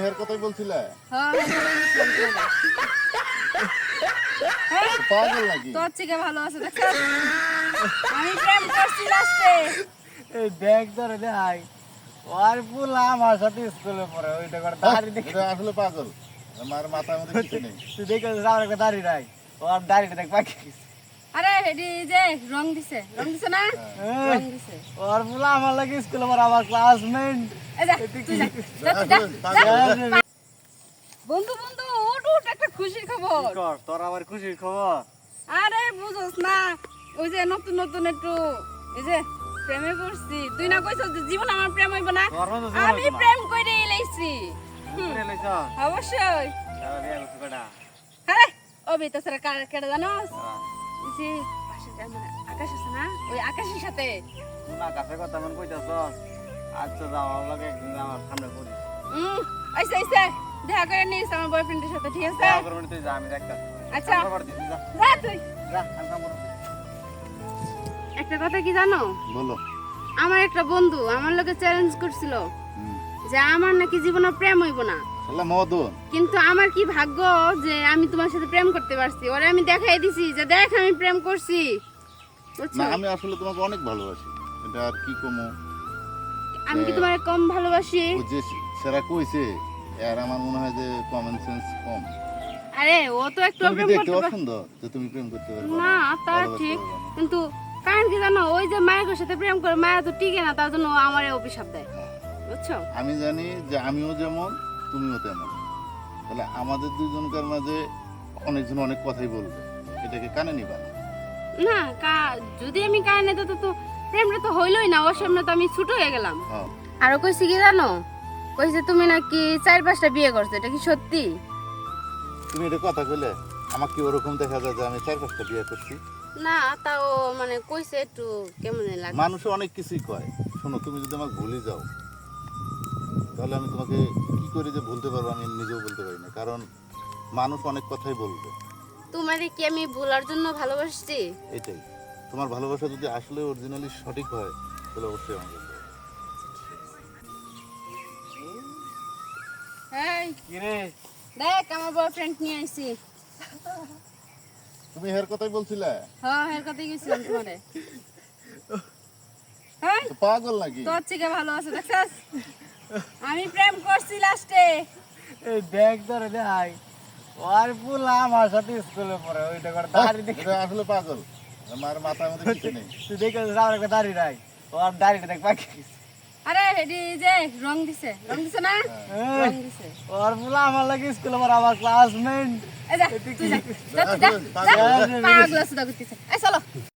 হের কথাই বলছিলে? হ্যাঁ পাগল নাকি? তোর থেকে ভালো আছে দেখছ আমি প্রেম করছি লাস্টে এই দেখ ধরে দেখাই ওর পুলা আমার সাথে স্কুলে পড়ে ওইটা করে দাড়ি দেখে এটা আসলে পাগল। আমার মাথার মধ্যে কিছু নেই। তুই দেখে আমার একটা দাড়ি নাই ওর দাড়িটা দেখ পাকি আরে এডি যে রং দিছে না রং দিছে ওর পুলা আমার লাগে স্কুলে পড়ে আমার ক্লাসমেট এই যা তুই যা বন্ধু বন্ধু উঠ একটা খুশির খবর কর তোর আবার খুশির খবর আরে বুঝছ না ওই যে নতুন নতুন একটু এই যে প্রেমে পড়ছি তুই না কইছস যে জীবন আমার প্রেম হইব না তোর মতো জীবন আমি হইবো না। প্রেম কইরে লাইছি তুই লইছ অবশ্যই তাহলে বিয়ে করতে কটা আরে ও বেটা সারা কেডা জানোস এই যে পাশে মানে আকাশ আছে না ওই আকাশের সাথে না কাছে কথা মন কইতাছ আচ্ছা যাও লাগে একদিন আমার সামনে পড়ি আইসা দেখা করে নিস আমার বয়ফ্রেন্ডের সাথে ঠিক আছে যাও করবি তুই যা আমি দেখতা আচ্ছা খবর দিছি যা যা তুই যা আমি কাম করব একটা কথা কি জানো বলো। আমার একটা বন্ধু আমার লোকে চ্যালেঞ্জ করছিল হুম। যে আমার নাকি জীবনে প্রেম হইব না শালা মদন। কিন্তু আমার কি ভাগ্য যে আমি তোমার সাথে প্রেম করতে পারছি ওরে আমি দেখাই দিছি যে দেখ আমি প্রেম করছি বুঝছো না আমি আসলে তোমাকে অনেক ভালোবাসি। এটা আর কি কমো। আমি কি তোমার কম ভালোবাসি ও যে সেরা কইছে আর আমার মনে হয় যে কমন সেন্স কম। আরে ও তো একটু তুমি প্রেম দেখতে করতে পারে অসুন্দর যে তুমি প্রেম করতে পারবে না তা ঠিক কিন্তু কারণ কি জানো ওই যে মায়ের সাথে প্রেম করে মায়া তো টিকে না তার জন্য ও আমারে অভিশাপ দেয় বুঝছো আমি জানি যে আমিও যেমন তুমিও তেমন। তাহলে আমাদের দুজনকার মাঝে অনেকজন অনেক কথাই বলবে, এটাকে কানে নিবা না। না যদি আমি কারণে তো প্রেমটা তো হইলই না ওর সামনে তো আমি ছুট হয়ে গেলাম হ্যাঁ। আরো কইছি কি জানো কইছে তুমি নাকি 4-5টা বিয়ে করছো এটা কি সত্যি তুমি এটা কথা কইলে আমার কি ওরকম দেখা যায় যে আমি 4-5টা বিয়ে করছি? না তাও মানে কইছে একটু কেমন লাগে মানুষ অনেক কিছুই কয়। শোনো, তুমি যদি আমাকে ভুলে যাও তাহলে আমি তোমাকে কি করে যে ভুলতে পারবো আমি নিজেও বলতে পারি না, কারণ মানুষ অনেক কথাই বলবে। তোমারে কি আমি ভুলার জন্য ভালোবাসছি এটাই তোমার ভালোবাসা যদি আসলে অরিজিনালি সঠিক হয় তাহলে অবশ্যই আমাকে বলবে। এই কি রে দেখ আমার বয়ফ্রেন্ড নিয়ে আইছি তুমি হের কথাই বলছিলে? হ্যাঁ এর কথাই গেছিলাম তোমারে হ্যাঁ তো পাগল নাকি? তোর থেকে ভালো আছে দেখছস আমি প্রেম করছি লাস্টে এই দেখ ধরে দেখাই ওর পুলা আমার সাথে স্কুলে পড়ে ওইটা করে দাড়ি দেখে এটা আসলে পাগল। আমার মাথার মধ্যে কিছু নেই। তুই দেখে আমার একটা দাড়ি নাই ওর দাড়িটা দেখ পাকি আরে এডি যে রং দিছে না রং দিছে ওর পুলা আমার লাগে স্কুলে পড়ে আমার ক্লাসমেট এই যা তুই যা পাগলা সুদা করতেছে এই চলো